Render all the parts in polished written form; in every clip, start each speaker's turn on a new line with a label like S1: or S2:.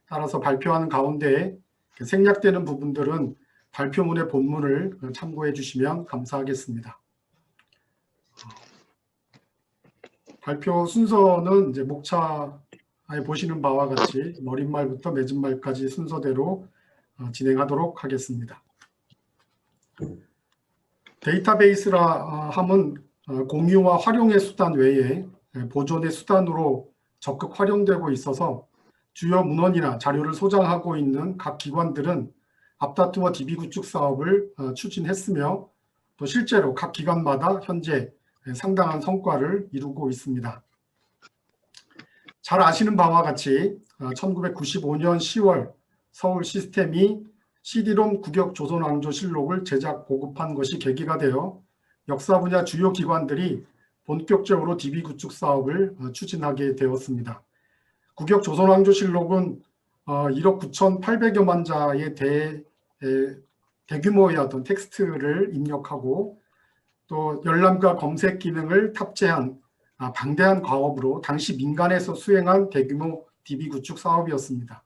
S1: 따라서 발표하는 가운데 생략되는 부분들은 발표문의 본문을 참고해 주시면 감사하겠습니다. 발표 순서는 이제 목차에 보시는 바와 같이 머릿말부터 맺은말까지 순서대로 진행하도록 하겠습니다. 데이터베이스라 함은 공유와 활용의 수단 외에 보존의 수단으로 적극 활용되고 있어서 주요 문헌이나 자료를 소장하고 있는 각 기관들은 앞다투어 DB 구축 사업을 추진했으며 또 실제로 각 기관마다 현재 상당한 성과를 이루고 있습니다. 잘 아시는 바와 같이 1995년 10월 서울 시스템이 CD-ROM 구격 조선왕조실록을 제작 보급한 것이 계기가 되어 역사 분야 주요 기관들이 본격적으로 DB 구축 사업을 추진하게 되었습니다. 구격 조선왕조실록은 1억 9,800여만 자의 대규모의 어떤 텍스트를 입력하고 또 열람과 검색 기능을 탑재한 방대한 과업으로 당시 민간에서 수행한 대규모 DB 구축 사업이었습니다.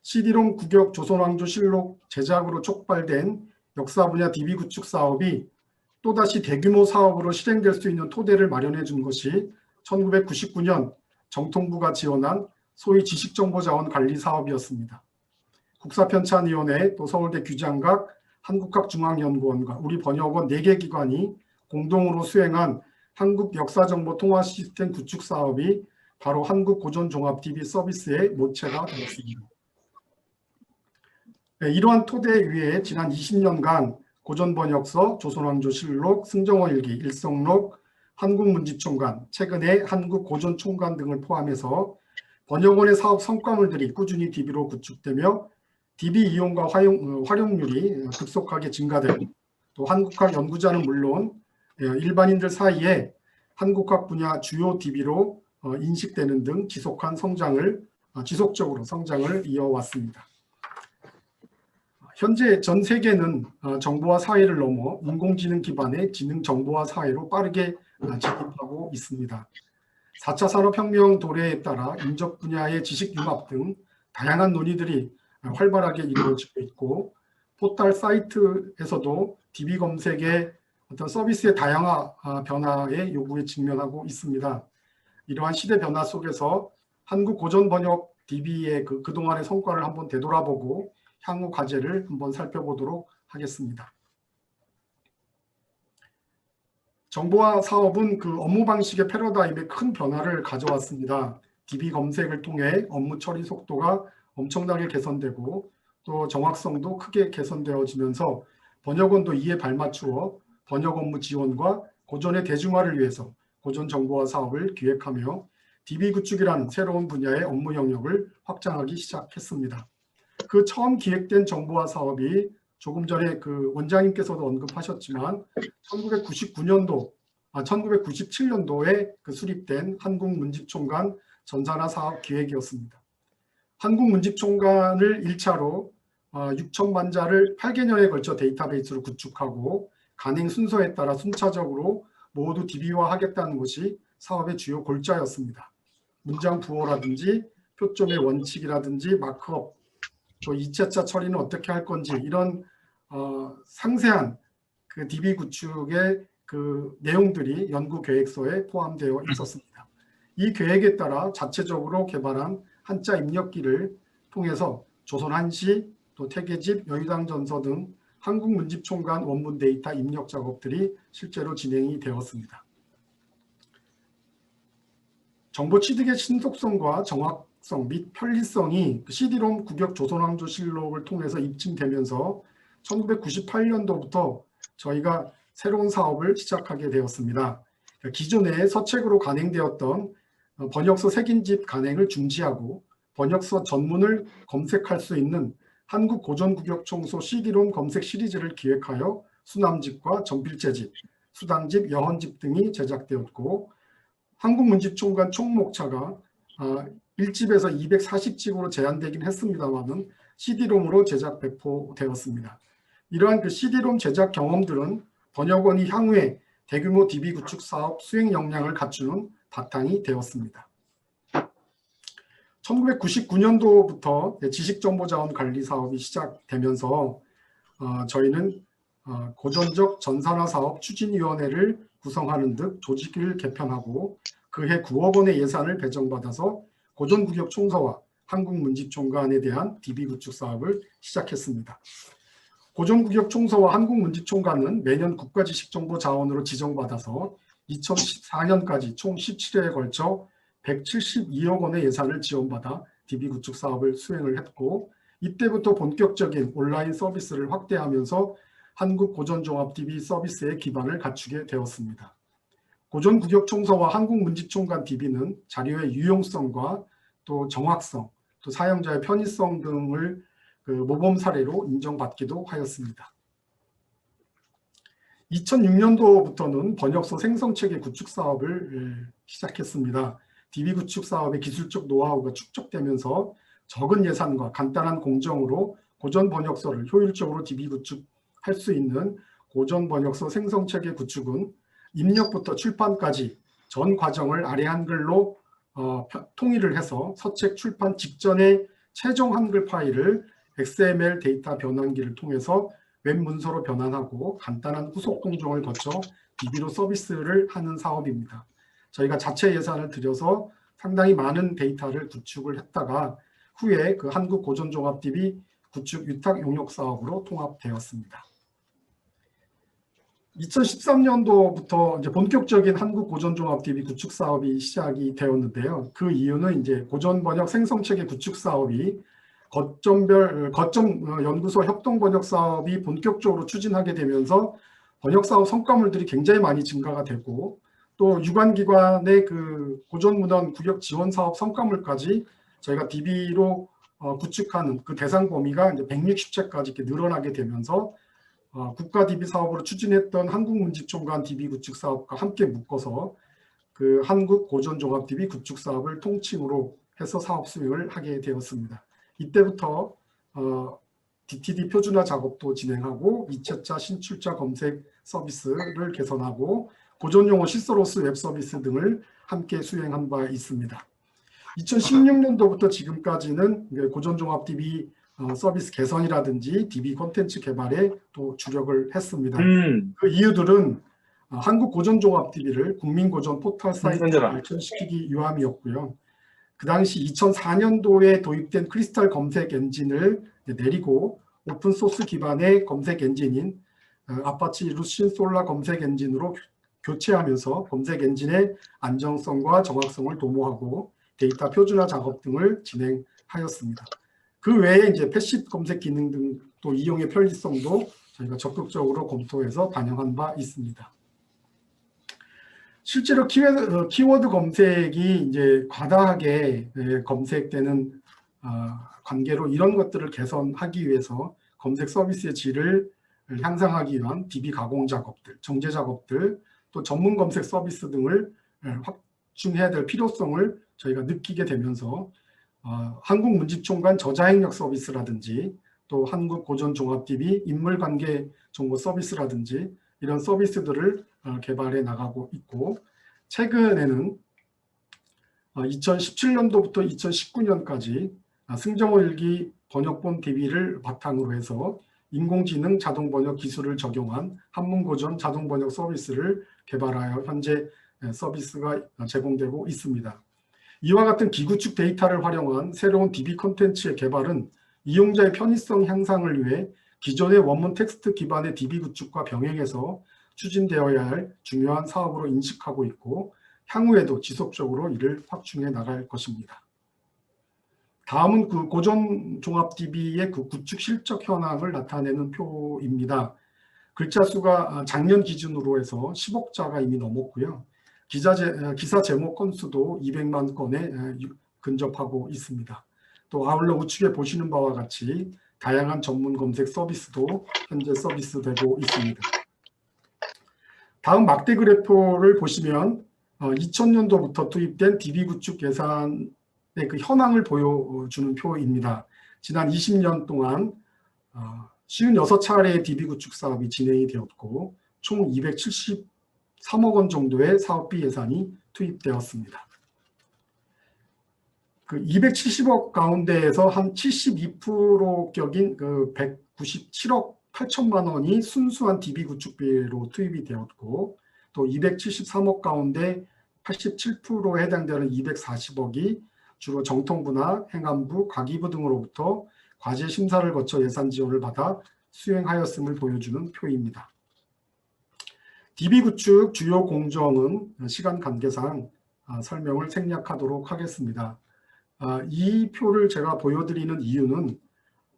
S1: CD-ROM 구격 조선왕조실록 제작으로 촉발된 역사 분야 DB 구축 사업이 또다시 대규모 사업으로 실행될 수 있는 토대를 마련해 준 것이 1999년 정통부가 지원한 소위 지식정보자원관리 사업이었습니다. 국사편찬위원회, 또 서울대 규장각, 한국학중앙연구원과 우리 번역원 4개 기관이 공동으로 수행한 한국역사정보통화시스템 구축 사업이 바로 한국고전종합DB 서비스의 모체가 되었습니다. 이러한 토대 위에 지난 20년간 고전번역서, 조선왕조실록, 승정원일기, 일성록, 한국문집총관, 최근에 한국고전총관 등을 포함해서 번역원의 사업 성과물들이 꾸준히 DB로 구축되며 DB 이용과 활용률이 급속하게 증가되고 또 한국학 연구자는 물론 일반인들 사이에 한국학 분야 주요 DB로 인식되는 등 지속적으로 성장을 이어왔습니다. 현재 전 세계는 정보화 사회를 넘어 인공지능 기반의 지능 정보화 사회로 빠르게 진입하고 있습니다. 4차 산업혁명 도래에 따라 인접 분야의 지식 융합 등 다양한 논의들이 활발하게 이루어지고 있고 포털 사이트에서도 DB 검색의 어떤 서비스의 다양화 변화의 요구에 직면하고 있습니다. 이러한 시대 변화 속에서 한국 고전 번역 DB의 그동안의 성과를 한번 되돌아보고 향후 과제를 한번 살펴보도록 하겠습니다. 정보화 사업은 그 업무 방식의 패러다임에 큰 변화를 가져왔습니다. DB 검색을 통해 업무 처리 속도가 엄청나게 개선되고 또 정확성도 크게 개선되어지면서 번역원도 이에 발맞추어 번역 업무 지원과 고전의 대중화를 위해서 고전 정보화 사업을 기획하며 DB 구축이라는 새로운 분야의 업무 영역을 확장하기 시작했습니다. 그 처음 기획된 정보화 사업이 조금 전에 그 원장님께서도 언급하셨지만 1997년도에 수립된 한국문집총관 전산화 사업 기획이었습니다. 한국문집총관을 1차로 6천만 자를 8개년에 걸쳐 데이터베이스로 구축하고 간행 순서에 따라 순차적으로 모두 DB화하겠다는 것이 사업의 주요 골자였습니다. 문장 부호라든지 표점의 원칙이라든지 마크업, 또 2차차 처리는 어떻게 할 건지 이런 상세한 그 DB 구축의 그 내용들이 연구 계획서에 포함되어 있었습니다. 이 계획에 따라 자체적으로 개발한 한자 입력기를 통해서 조선한시, 또 태계집, 여의당전서 등 한국문집총관 원문 데이터 입력 작업들이 실제로 진행이 되었습니다. 정보 취득의 신속성과 정확성 및 편리성이 CD-ROM 구격 조선왕조실록을 통해서 입증되면서 1998년도부터 저희가 새로운 사업을 시작하게 되었습니다. 기존에 서책으로 간행되었던 번역서 색인집 간행을 중지하고 번역서 전문을 검색할 수 있는 한국고전구격청소 CD-ROM 검색 시리즈를 기획하여 수남집과 전필제집, 수당집, 여헌집 등이 제작되었고 한국문집총관 총목차가 1집에서 240집으로 제한되긴 했습니다만 CD-ROM으로 제작 배포되었습니다. 이러한 그 CD-ROM 제작 경험들은 번역원이 향후에 대규모 DB 구축 사업 수행 역량을 갖추는 바탕이 되었습니다. 1999년도부터 지식정보자원관리 사업이 시작되면서 저희는 고전적 전산화 사업 추진위원회를 구성하는 등 조직을 개편하고 그해 9억 원의 예산을 배정받아서 고전구역 총서와 한국문집총관에 대한 DB 구축 사업을 시작했습니다. 고전구역 총서와 한국문집총관은 매년 국가지식정보자원으로 지정받아서 2014년까지 총 17회에 걸쳐 172억 원의 예산을 지원받아 DB 구축 사업을 수행을 했고, 이때부터 본격적인 온라인 서비스를 확대하면서 한국고전종합 DB 서비스의 기반을 갖추게 되었습니다. 고전구역총서와 한국문집총관 DB는 자료의 유용성과 또 정확성, 또 사용자의 편의성 등을 모범 사례로 인정받기도 하였습니다. 2006년도부터는 번역서 생성체계 구축 사업을 시작했습니다. DB 구축 사업의 기술적 노하우가 축적되면서 적은 예산과 간단한 공정으로 고전 번역서를 효율적으로 DB 구축할 수 있는 고전 번역서 생성체계 구축은 입력부터 출판까지 전 과정을 아래 한글로 통일을 해서 서책 출판 직전에 최종 한글 파일을 XML 데이터 변환기를 통해서 웹 문서로 변환하고 간단한 후속 공정을 거쳐 DB로 서비스를 하는 사업입니다. 저희가 자체 예산을 들여서 상당히 많은 데이터를 구축을 했다가 후에 그 한국고전종합 DB 구축 위탁 용역 사업으로 통합되었습니다. 2013년도부터 이제 본격적인 한국고전종합 DB 구축 사업이 시작이 되었는데요. 그 이유는 이제 고전 번역 생성체계 구축 사업이 거점 연구소 협동 번역 사업이 본격적으로 추진하게 되면서 번역 사업 성과물들이 굉장히 많이 증가가 되고, 또 유관기관의 그 고전문헌 구역 지원 사업 성과물까지 저희가 DB로 구축하는 그 대상 범위가 이제 160채까지 이렇게 늘어나게 되면서 국가 DB 사업으로 추진했던 한국문집총관 DB 구축 사업과 함께 묶어서 그 한국 고전 종합 DB 구축 사업을 통칭으로 해서 사업 수행을 하게 되었습니다. 이때부터 DTD 표준화 작업도 진행하고 이체자 신출자 검색 서비스를 개선하고 고전용어 시서로스 웹 서비스 등을 함께 수행한 바 있습니다. 2016년도부터 지금까지는 고전종합 DB 서비스 개선이라든지 DB 콘텐츠 개발에 또 주력을 했습니다. 그 이유들은 한국고전종합 DB를 국민고전 포털 사이트로 발전시키기 위함이었고요. 그 당시 2004년도에 도입된 크리스탈 검색 엔진을 내리고 오픈소스 기반의 검색 엔진인 아파치 루신 솔라 검색 엔진으로 교체하면서 검색 엔진의 안정성과 정확성을 도모하고 데이터 표준화 작업 등을 진행하였습니다. 그 외에 이제 패시브 검색 기능 등 또 이용의 편리성도 저희가 적극적으로 검토해서 반영한 바 있습니다. 실제로 키워드 검색이 이제 과다하게 검색되는 관계로 이런 것들을 개선하기 위해서 검색 서비스의 질을 향상하기 위한 DB 가공 작업들, 정제 작업들, 또 전문 검색 서비스 등을 확충해야 될 필요성을 저희가 느끼게 되면서 한국문집총관 저자행력 서비스라든지 또 한국고전종합DB 인물관계 정보 서비스라든지 이런 서비스들을 개발해 나가고 있고, 최근에는 2017년도부터 2019년까지 승정호1기 번역본 DB를 바탕으로 해서 인공지능 자동번역 기술을 적용한 한문고전 자동번역 서비스를 개발하여 현재 서비스가 제공되고 있습니다. 이와 같은 기구축 데이터를 활용한 새로운 DB 콘텐츠의 개발은 이용자의 편의성 향상을 위해 기존의 원문 텍스트 기반의 DB 구축과 병행해서 추진되어야 할 중요한 사업으로 인식하고 있고, 향후에도 지속적으로 이를 확충해 나갈 것입니다. 다음은 그 고전 종합 DB의 그 구축 실적 현황을 나타내는 표입니다. 글자 수가 작년 기준으로 해서 10억자가 이미 넘었고요. 기사 제목 건수도 200만 건에 근접하고 있습니다. 또 아울러 우측에 보시는 바와 같이 다양한 전문 검색 서비스도 현재 서비스되고 있습니다. 다음 막대 그래프를 보시면 2000년도부터 투입된 DB 구축 예산의 그 현황을 보여주는 표입니다. 지난 20년 동안 56차례의 DB 구축 사업이 진행이 되었고 총 273억 3억 원 정도의 사업비 예산이 투입되었습니다. 그 270억 가운데에서 한 72%격인 그 197억 8천만 원이 순수한 DB 구축비로 투입이 되었고, 또 273억 가운데 87%에 해당되는 240억이 주로 정통부나 행안부, 과기부 등으로부터 과제 심사를 거쳐 예산 지원을 받아 수행하였음을 보여주는 표입니다. DB 구축 주요 공정은 시간 관계상 설명을 생략하도록 하겠습니다. 이 표를 제가 보여드리는 이유는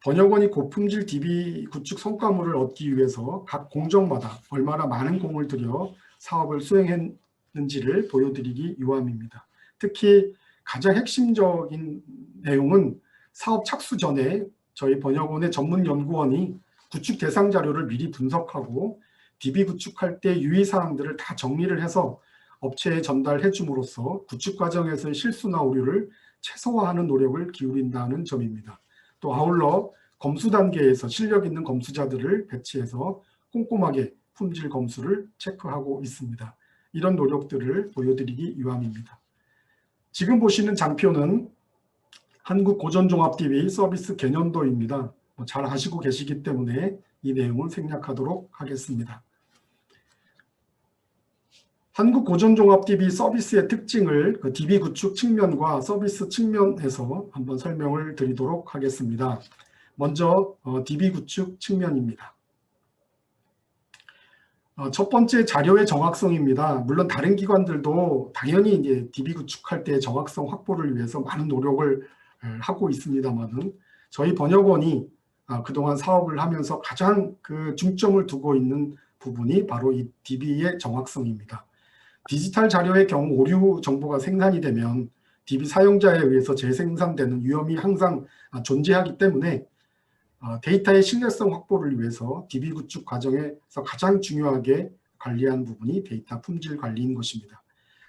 S1: 번역원이 고품질 DB 구축 성과물을 얻기 위해서 각 공정마다 얼마나 많은 공을 들여 사업을 수행했는지를 보여드리기 위함입니다. 특히 가장 핵심적인 내용은 사업 착수 전에 저희 번역원의 전문 연구원이 구축 대상 자료를 미리 분석하고 DB 구축할 때 유의사항들을 다 정리를 해서 업체에 전달해 줌으로써 구축 과정에서의 실수나 오류를 최소화하는 노력을 기울인다는 점입니다. 또 아울러 검수 단계에서 실력 있는 검수자들을 배치해서 꼼꼼하게 품질 검수를 체크하고 있습니다. 이런 노력들을 보여드리기 위함입니다. 지금 보시는 장표는 한국고전종합DB 서비스 개년도입니다. 잘 아시고 계시기 때문에 이 내용은 생략하도록 하겠습니다. 한국고전종합DB 서비스의 특징을 DB 구축 측면과 서비스 측면에서 한번 설명을 드리도록 하겠습니다. 먼저 DB 구축 측면입니다. 첫 번째 자료의 정확성입니다. 물론 다른 기관들도 당연히 이제 DB 구축할 때 정확성 확보를 위해서 많은 노력을 하고 있습니다만은 저희 번역원이 그동안 사업을 하면서 가장 그 중점을 두고 있는 부분이 바로 이 DB의 정확성입니다. 디지털 자료의 경우 오류 정보가 생산이 되면 DB 사용자에 의해서 재생산되는 위험이 항상 존재하기 때문에 데이터의 신뢰성 확보를 위해서 DB 구축 과정에서 가장 중요하게 관리한 부분이 데이터 품질 관리인 것입니다.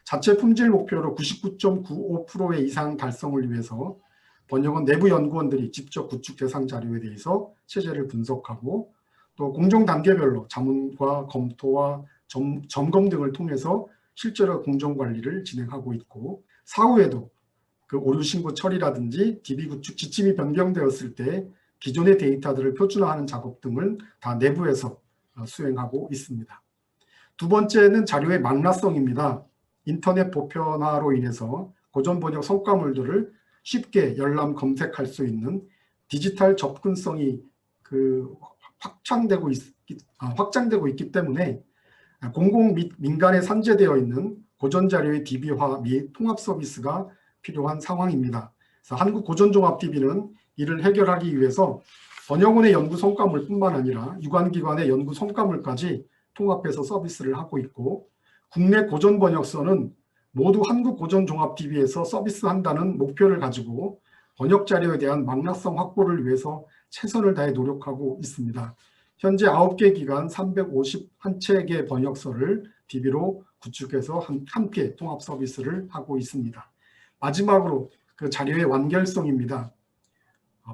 S1: 자체 품질 목표로 99.95%의 이상 달성을 위해서 번역원 내부 연구원들이 직접 구축 대상 자료에 대해서 체제를 분석하고 또 공정 단계별로 자문과 검토와 점검 등을 통해서 실제로 공정 관리를 진행하고 있고, 사후에도 그 오류 신고 처리라든지 DB 구축 지침이 변경되었을 때 기존의 데이터들을 표준화하는 작업 등을 다 내부에서 수행하고 있습니다. 두 번째는 자료의 망라성입니다. 인터넷 보편화로 인해서 고전 번역 성과물들을 쉽게 열람 검색할 수 있는 디지털 접근성이 확장되고 있기 때문에 공공 및 민간에 산재되어 있는 고전 자료의 DB화 및 통합 서비스가 필요한 상황입니다. 그래서 한국고전종합DB는 이를 해결하기 위해서 번역원의 연구 성과물뿐만 아니라 유관기관의 연구 성과물까지 통합해서 서비스를 하고 있고, 국내 고전 번역서는 모두 한국고전종합DB에서 서비스한다는 목표를 가지고 번역 자료에 대한 망라성 확보를 위해서 최선을 다해 노력하고 있습니다. 현재 9개 기관 351책의 번역서를 DB로 구축해서 함께 통합 서비스를 하고 있습니다. 마지막으로 그 자료의 완결성입니다.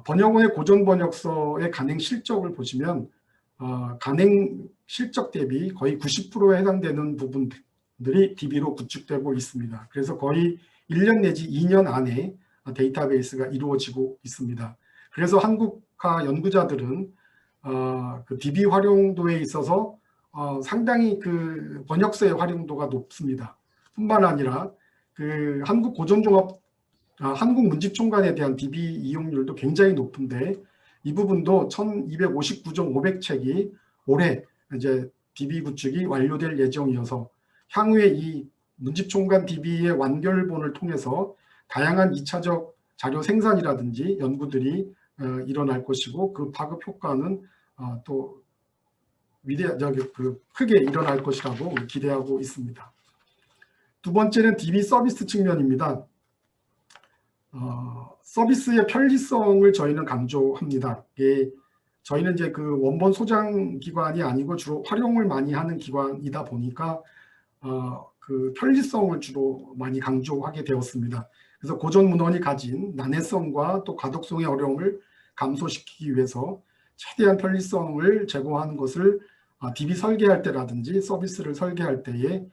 S1: 번역원의 고전 번역서의 간행 실적을 보시면 간행 실적 대비 거의 90%에 해당되는 부분들이 DB로 구축되고 있습니다. 그래서 거의 1년 내지 2년 안에 데이터베이스가 이루어지고 있습니다. 그래서 한국화 연구자들은 그 DB 활용도에 있어서 상당히 그 번역서의 활용도가 높습니다. 뿐만 아니라 그 한국문집총관에 대한 DB 이용률도 굉장히 높은데, 이 부분도 1259.500책이 올해 이제 DB 구축이 완료될 예정이어서 향후에 이 문집총관 DB의 완결본을 통해서 다양한 2차적 자료 생산이라든지 연구들이 일어날 것이고, 그 파급 효과는 또 크게 일어날 것이라고 기대하고 있습니다. 두 번째는 DB 서비스 측면입니다. 서비스의 편리성을 저희는 강조합니다. 저희는 이제 그 원본 소장 기관이 아니고 주로 활용을 많이 하는 기관이다 보니까 그 편리성을 주로 많이 강조하게 되었습니다. 그래서 고전 문헌이 가진 난해성과 또 가독성의 어려움을 감소시키기 위해서 최대한 편리성을 제공하는 것을 DB 설계할 때라든지 서비스를 설계할 때에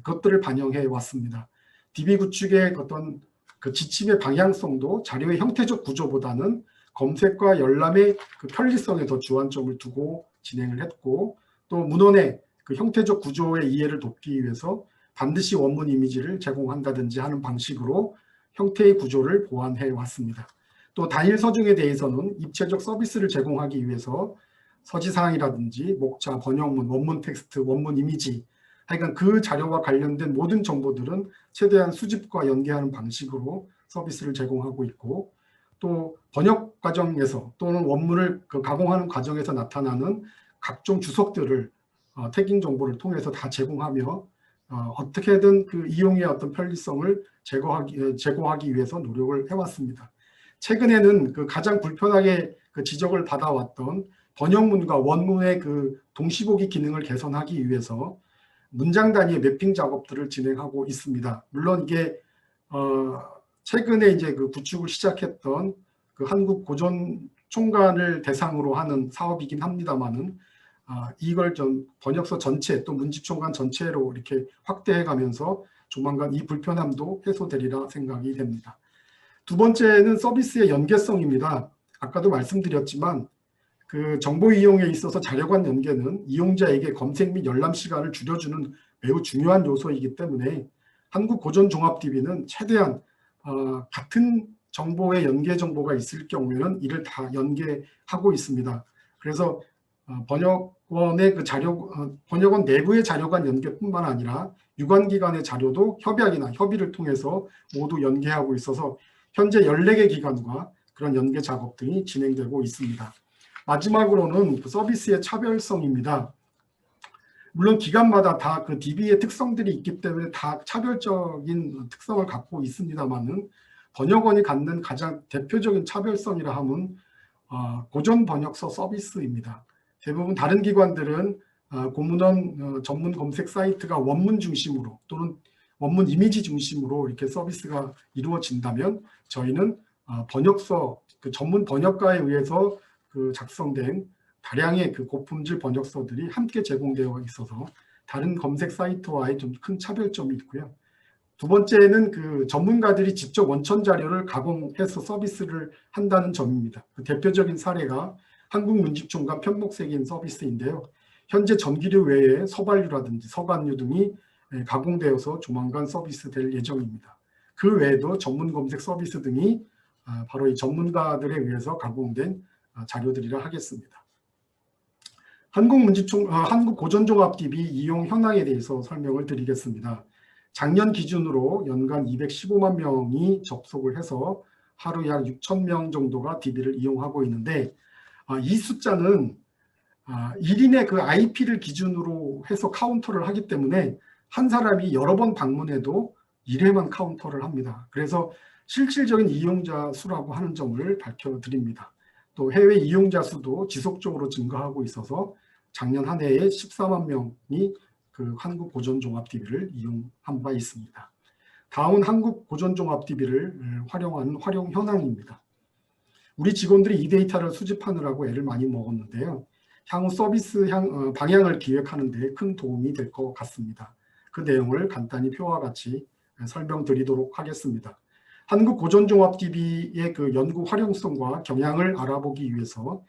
S1: 그것들을 반영해 왔습니다. DB 구축의 어떤 그 지침의 방향성도 자료의 형태적 구조보다는 검색과 열람의 그 편리성에 더 주안점을 두고 진행을 했고, 또 문헌의 그 형태적 구조의 이해를 돕기 위해서 반드시 원문 이미지를 제공한다든지 하는 방식으로 형태의 구조를 보완해 왔습니다. 또 단일 서중에 대해서는 입체적 서비스를 제공하기 위해서 서지사항이라든지 목차, 번역문, 원문 텍스트, 원문 이미지, 하여간 그 자료와 관련된 모든 정보들은 최대한 수집과 연계하는 방식으로 서비스를 제공하고 있고, 또 번역 과정에서 또는 원문을 가공하는 과정에서 나타나는 각종 주석들을 태깅 정보를 통해서 다 제공하며 어떻게든 그 이용의 어떤 편리성을 제고하기 위해서 노력을 해왔습니다. 최근에는 그 가장 불편하게 그 지적을 받아왔던 번역문과 원문의 그 동시보기 기능을 개선하기 위해서 문장 단위의 매핑 작업들을 진행하고 있습니다. 물론 이게 최근에 이제 그 구축을 시작했던 그 한국 고전 총관을 대상으로 하는 사업이긴 합니다만은 이걸 좀 번역서 전체 또 문집총관 전체로 이렇게 확대해가면서 조만간 이 불편함도 해소되리라 생각이 됩니다. 두 번째는 서비스의 연계성입니다. 아까도 말씀드렸지만 그 정보 이용에 있어서 자료관 연계는 이용자에게 검색 및 열람 시간을 줄여주는 매우 중요한 요소이기 때문에 한국고전종합DB는 최대한 같은 정보의 연계 정보가 있을 경우에는 이를 다 연계하고 있습니다. 그래서 번역원의 그 번역원 내부의 자료관 연계뿐만 아니라 유관기관의 자료도 협약이나 협의를 통해서 모두 연계하고 있어서 현재 14개 기관과 그런 연계 작업 등이 진행되고 있습니다. 마지막으로는 그 서비스의 차별성입니다. 물론 기관마다 다 그 DB의 특성들이 있기 때문에 다 차별적인 특성을 갖고 있습니다만은 번역원이 갖는 가장 대표적인 차별성이라 하면 고전 번역서 서비스입니다. 대부분 다른 기관들은 고문원 전문 검색 사이트가 원문 중심으로 또는 원문 이미지 중심으로 이렇게 서비스가 이루어진다면 저희는 번역서 그 전문 번역가에 의해서 그 작성된 다량의 그 고품질 번역서들이 함께 제공되어 있어서 다른 검색 사이트와의 좀 큰 차별점이 있고요. 두 번째는 그 전문가들이 직접 원천 자료를 가공해서 서비스를 한다는 점입니다. 그 대표적인 사례가 한국문집총관 편목색인 서비스인데요. 현재 전기료 외에 서반류라든지 서간류 등이 가공되어서 조만간 서비스될 예정입니다. 그 외에도 전문 검색 서비스 등이 바로 이 전문가들에 의해서 가공된 자료들이라 하겠습니다. 한국고전종합DB 이용 현황에 대해서 설명을 드리겠습니다. 작년 기준으로 연간 215만 명이 접속을 해서 하루 약 6,000명 정도가 DB를 이용하고 있는데 이 숫자는 1인의 그 IP를 기준으로 해서 카운터를 하기 때문에 한 사람이 여러 번 방문해도 1회만 카운터를 합니다. 그래서 실질적인 이용자 수라고 하는 점을 밝혀드립니다. 또 해외 이용자 수도 지속적으로 증가하고 있어서 작년 한 해에 14만 명이 그 한국고전종합DB를 이용한 바 있습니다. 다음은 한국고전종합DB를 활용하는 활용 현황입니다. 우리 직원들이 이 데이터를 수집하느라고 애를 많이 먹었는데요. 향후 서비스 방향을 기획하는 데 큰 도움이 될 것 같습니다. 그 내용을 간단히 표와 같이 설명드리도록 하겠습니다. 한국고전종합DB의 그 연구 활용성과 경향을 알아보기 위해서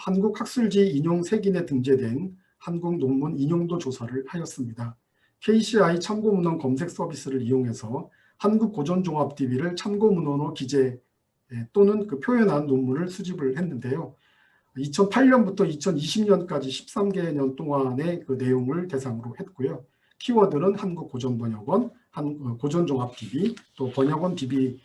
S1: 한국학술지 인용 색인에 등재된 한국 논문 인용도 조사를 하였습니다. KCI 참고문헌 검색 서비스를 이용해서 한국고전종합DB를 참고문헌으로 기재 또는 그 표현한 논문을 수집을 했는데요. 2008년부터 2020년까지 13개년 동안의 그 내용을 대상으로 했고요. 키워드는 한국고전번역원, 고전종합DB, 또 번역원DB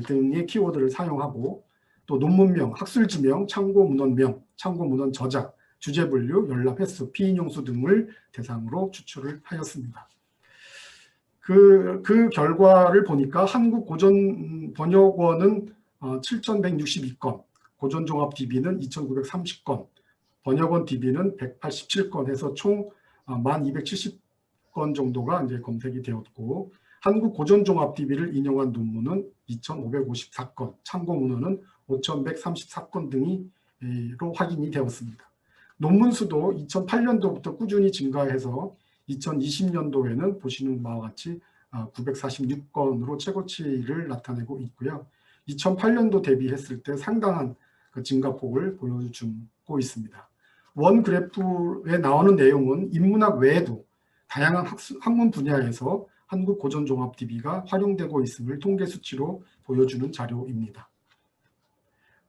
S1: 등의 키워드를 사용하고 또 논문명, 학술지명, 참고문헌명, 참고문헌 저작, 주제분류, 열람 횟수, 피인용수 등을 대상으로 추출을 하였습니다. 그 결과를 보니까 한국고전번역원은 7,162건, 고전종합DB는 2,930건, 번역원DB는 187건 해서 총 1,270건 정도가 이제 검색이 되었고, 한국고전종합DB를 인용한 논문은 2,554건, 참고문헌은 5,134건 등으로 확인이 되었습니다. 논문 수도 2008년도부터 꾸준히 증가해서 2020년도에는 보시는 바와 같이 946건으로 최고치를 나타내고 있고요. 2008년도 대비했을 때 상당한 그 증가폭을 보여주고 있습니다. 원 그래프에 나오는 내용은 인문학 외에도 다양한 학문 분야에서 한국 고전종합DB가 활용되고 있음을 통계 수치로 보여주는 자료입니다.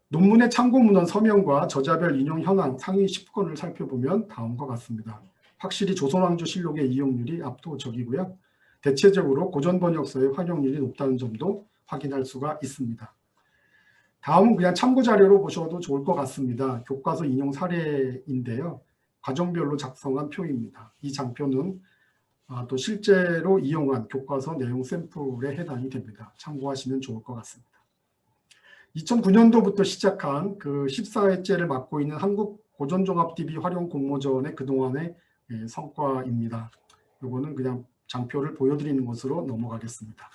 S1: 논문의 참고 문헌 서명과 저자별 인용 현황 상위 10건을 살펴보면 다음과 같습니다. 확실히 조선왕조실록의 이용률이 압도적이고요. 대체적으로 고전 번역서의 활용률이 높다는 점도 확인할 수가 있습니다. 다음은 그냥 참고 자료로 보셔도 좋을 것 같습니다. 교과서 인용 사례인데요. 과정별로 작성한 표입니다. 이 장표는 또 실제로 이용한 교과서 내용 샘플에 해당이 됩니다. 참고하시면 좋을 것 같습니다. 2009년도부터 시작한 그 14회째를 맡고 있는 한국 고전종합DB 활용 공모전의 그동안의 성과입니다. 이거는 그냥 장표를 보여드리는 것으로 넘어가겠습니다.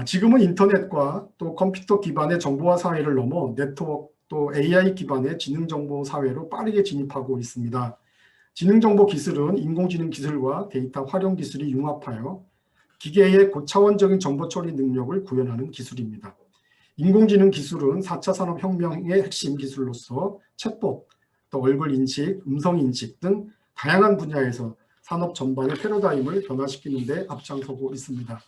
S1: 지금은 인터넷과 또 컴퓨터 기반의 정보화 사회를 넘어 네트워크 또 AI 기반의 지능정보 사회로 빠르게 진입하고 있습니다. 지능정보 기술은 인공지능 기술과 데이터 활용 기술이 융합하여 기계의 고차원적인 정보 처리 능력을 구현하는 기술입니다. 인공지능 기술은 4차 산업혁명의 핵심 기술로서 챗봇, 또 얼굴 인식, 음성 인식 등 다양한 분야에서 산업 전반의 패러다임을 변화시키는 데 앞장서고 있습니다.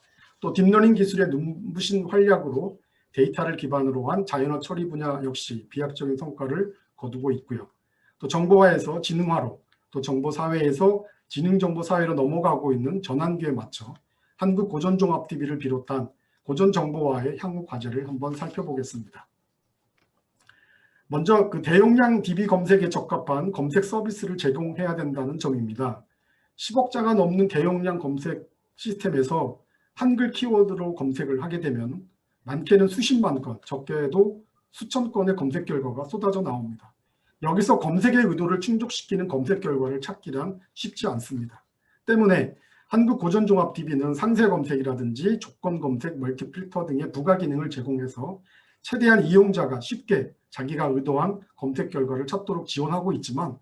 S1: 또 딥러닝 기술의 눈부신 활약으로 데이터를 기반으로 한 자연어 처리 분야 역시 비약적인 성과를 거두고 있고요. 또 정보화에서 지능화로, 또 정보사회에서 지능정보사회로 넘어가고 있는 전환기에 맞춰 한국 고전종합DB를 비롯한 고전정보화의 향후 과제를 한번 살펴보겠습니다. 먼저 그 대용량 DB 검색에 적합한 검색 서비스를 제공해야 된다는 점입니다. 10억자가 넘는 대용량 검색 시스템에서 한글 키워드로 검색을 하게 되면 많게는 수십만 건, 적게도 수천 건의 검색 결과가 쏟아져 나옵니다. 여기서 검색의 의도를 충족시키는 검색 결과를 찾기란 쉽지 않습니다. 때문에 한국 고전종합DB는 상세 검색이라든지 조건 검색, 멀티 필터 등의 부가 기능을 제공해서 최대한 이용자가 쉽게 자기가 의도한 검색 결과를 찾도록 지원하고 있지만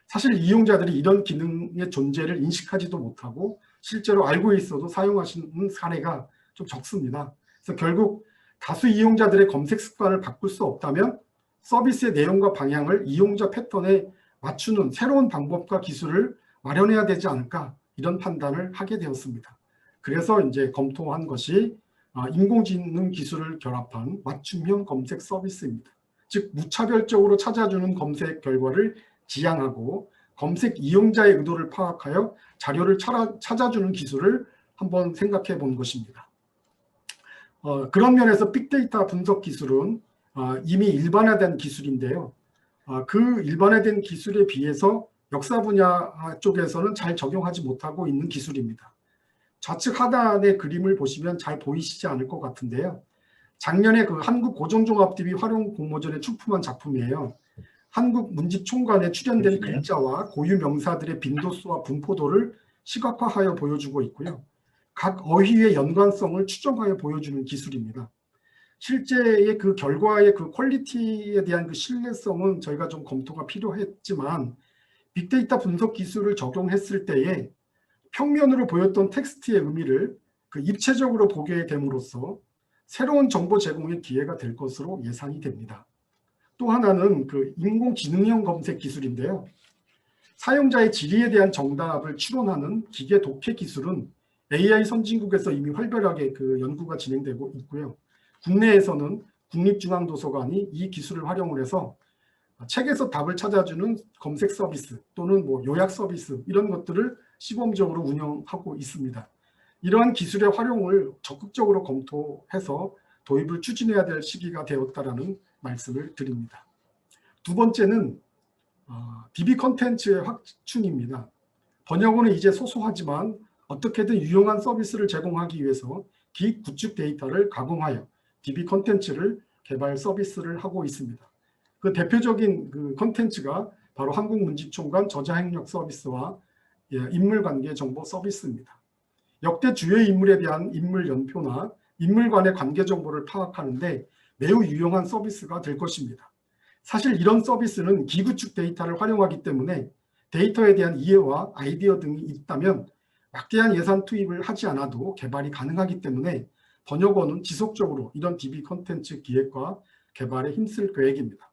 S1: 사실 이용자들이 이런 기능의 존재를 인식하지도 못하고 실제로 알고 있어도 사용하시는 사례가 좀 적습니다. 그래서 결국 다수 이용자들의 검색 습관을 바꿀 수 없다면 서비스의 내용과 방향을 이용자 패턴에 맞추는 새로운 방법과 기술을 마련해야 되지 않을까 이런 판단을 하게 되었습니다. 그래서 이제 검토한 것이 인공지능 기술을 결합한 맞춤형 검색 서비스입니다. 즉 무차별적으로 찾아주는 검색 결과를 지향하고 검색 이용자의 의도를 파악하여 자료를 찾아주는 기술을 한번 생각해 본 것입니다. 그런 면에서 빅데이터 분석 기술은 이미 일반화된 기술인데요. 그 일반화된 기술에 비해서 역사 분야 쪽에서는 잘 적용하지 못하고 있는 기술입니다. 좌측 하단의 그림을 보시면 잘 보이시지 않을 것 같은데요. 작년에 그 한국 고전종합DB 활용 공모전에 출품한 작품이에요. 한국 문집총관에 출연된 글자와 고유 명사들의 빈도수와 분포도를 시각화하여 보여주고 있고요. 각 어휘의 연관성을 추정하여 보여주는 기술입니다. 실제의 그 결과의 그 퀄리티에 대한 그 신뢰성은 저희가 좀 검토가 필요했지만 빅데이터 분석 기술을 적용했을 때에 평면으로 보였던 텍스트의 의미를 그 입체적으로 보게 됨으로써 새로운 정보 제공의 기회가 될 것으로 예상이 됩니다. 또 하나는 그 인공지능형 검색 기술인데요. 사용자의 질의에 대한 정답을 추론하는 기계 독해 기술은 AI 선진국에서 이미 활발하게 그 연구가 진행되고 있고요. 국내에서는 국립중앙도서관이 이 기술을 활용을 해서 책에서 답을 찾아주는 검색 서비스 또는 뭐 요약 서비스 이런 것들을 시범적으로 운영하고 있습니다. 이러한 기술의 활용을 적극적으로 검토해서 도입을 추진해야 될 시기가 되었다라는 말씀을 드립니다. 두 번째는 DB 컨텐츠의 확충입니다. 번역어는 이제 소소하지만 어떻게든 유용한 서비스를 제공하기 위해서 기획 구축 데이터를 가공하여 DB 컨텐츠를 개발 서비스를 하고 있습니다. 그 대표적인 그 컨텐츠가 바로 한국문집총관 저자행력 서비스와 인물관계 정보 서비스입니다. 역대 주요 인물에 대한 인물 연표나 인물 간의 관계 정보를 파악하는데 매우 유용한 서비스가 될 것입니다. 사실 이런 서비스는 기구축 데이터를 활용하기 때문에 데이터에 대한 이해와 아이디어 등이 있다면 막대한 예산 투입을 하지 않아도 개발이 가능하기 때문에 번역원은 지속적으로 이런 DB 콘텐츠 기획과 개발에 힘쓸 계획입니다.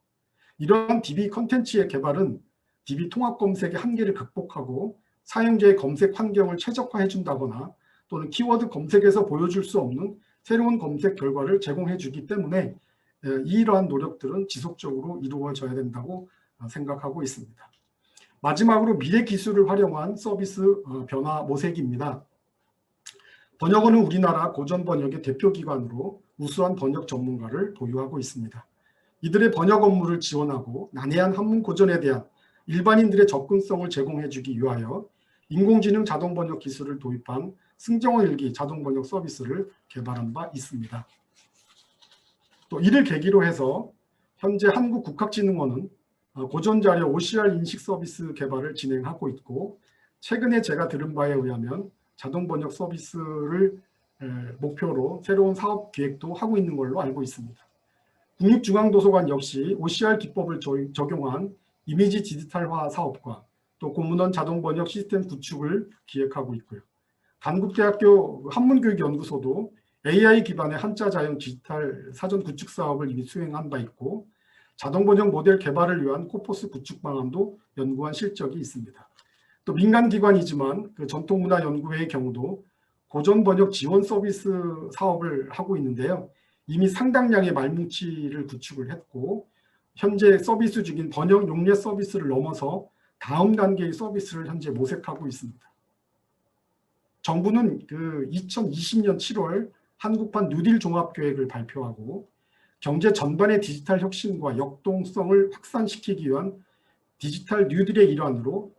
S1: 이러한 DB 콘텐츠의 개발은 DB 통합 검색의 한계를 극복하고 사용자의 검색 환경을 최적화해 준다거나 또는 키워드 검색에서 보여줄 수 없는 새로운 검색 결과를 제공해 주기 때문에 이러한 노력들은 지속적으로 이루어져야 된다고 생각하고 있습니다. 마지막으로 미래 기술을 활용한 서비스 변화 모색입니다. 번역원은 우리나라 고전 번역의 대표기관으로 우수한 번역 전문가를 보유하고 있습니다. 이들의 번역 업무를 지원하고 난해한 한문 고전에 대한 일반인들의 접근성을 제공해주기 위하여 인공지능 자동 번역 기술을 도입한 승정원 일기 자동 번역 서비스를 개발한 바 있습니다. 또 이를 계기로 해서 현재 한국국학진흥원은 고전 자료 OCR 인식 서비스 개발을 진행하고 있고, 최근에 제가 들은 바에 의하면 자동 번역 서비스를 목표로 새로운 사업 기획도 하고 있는 걸로 알고 있습니다. 국립중앙도서관 역시 OCR 기법을 적용한 이미지 디지털화 사업과 또 공문원 자동 번역 시스템 구축을 기획하고 있고요. 단국대학교 한문교육연구소도 AI 기반의 한자 자연 디지털 사전 구축 사업을 이미 수행한 바 있고, 자동 번역 모델 개발을 위한 코포스 구축 방안도 연구한 실적이 있습니다. 또 민간기관이지만 그 전통문화연구회의 경우도 고전 번역 지원 서비스 사업을 하고 있는데요. 이미 상당량의 말뭉치를 구축을 했고, 현재 서비스 중인 번역 용례 서비스를 넘어서 다음 단계의 서비스를 현재 모색하고 있습니다. 정부는 그 2020년 7월 한국판 뉴딜 종합계획을 발표하고 경제 전반의 디지털 혁신과 역동성을 확산시키기 위한 디지털 뉴딜의 일환으로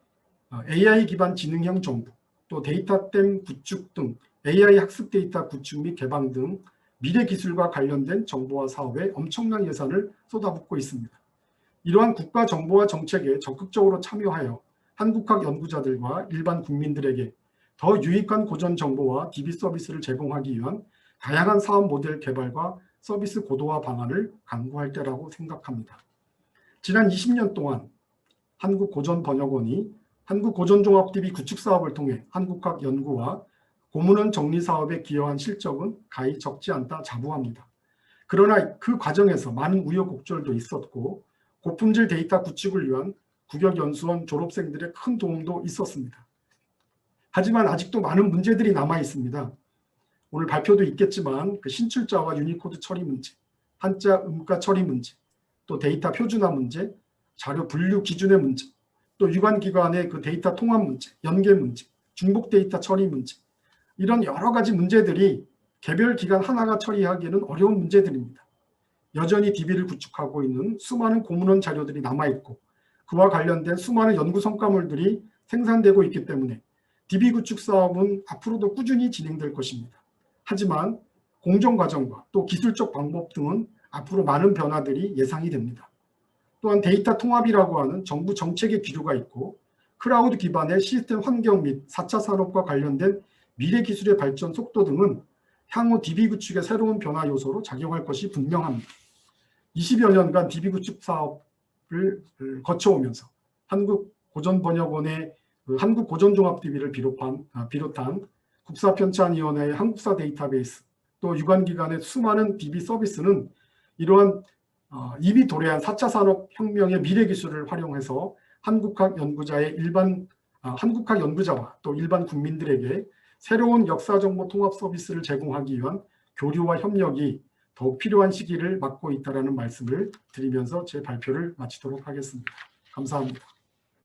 S1: AI 기반 지능형 정부, 또 데이터댐 구축 등 AI 학습 데이터 구축 및 개방 등 미래 기술과 관련된 정보화 사업에 엄청난 예산을 쏟아붓고 있습니다. 이러한 국가 정보화 정책에 적극적으로 참여하여 한국학 연구자들과 일반 국민들에게 더 유익한 고전 정보와 DB 서비스를 제공하기 위한 다양한 사업 모델 개발과 서비스 고도화 방안을 강구할 때라고 생각합니다. 지난 20년 동안 한국고전번역원이 한국고전종합 DB 구축 사업을 통해 한국학 연구와 고문원 정리 사업에 기여한 실적은 가히 적지 않다 자부합니다. 그러나 그 과정에서 많은 우여곡절도 있었고 고품질 데이터 구축을 위한 국역연수원 졸업생들의 큰 도움도 있었습니다. 하지만 아직도 많은 문제들이 남아 있습니다. 오늘 발표도 있겠지만 그 신출자와 유니코드 처리 문제, 한자 음가 처리 문제, 또 데이터 표준화 문제, 자료 분류 기준의 문제, 또 유관기관의 그 데이터 통합 문제, 연계 문제, 중복 데이터 처리 문제, 이런 여러 가지 문제들이 개별 기관 하나가 처리하기에는 어려운 문제들입니다. 여전히 DB를 구축하고 있는 수많은 고문원 자료들이 남아있고 그와 관련된 수많은 연구 성과물들이 생산되고 있기 때문에 DB 구축 사업은 앞으로도 꾸준히 진행될 것입니다. 하지만 공정 과정과 또 기술적 방법 등은 앞으로 많은 변화들이 예상이 됩니다. 또한 데이터 통합이라고 하는 정부 정책의 기류가 있고 클라우드 기반의 시스템 환경 및 4차 산업과 관련된 미래 기술의 발전 속도 등은 향후 DB 구축의 새로운 변화 요소로 작용할 것이 분명합니다. 20여 년간 DB 구축 사업을 거쳐오면서 한국고전번역원의 한국고전종합 DB를 비롯한 국사편찬위원회의 한국사 데이터베이스, 또 유관기관의 수많은 DB 서비스는 이러한 이미 도래한 4차 산업혁명의 미래 기술을 활용해서 한국학 연구자와 또 일반 국민들에게 새로운 역사정보 통합 서비스를 제공하기 위한 교류와 협력이 더욱 필요한 시기를 맞고 있다는 말씀을 드리면서 제 발표를 마치도록 하겠습니다. 감사합니다.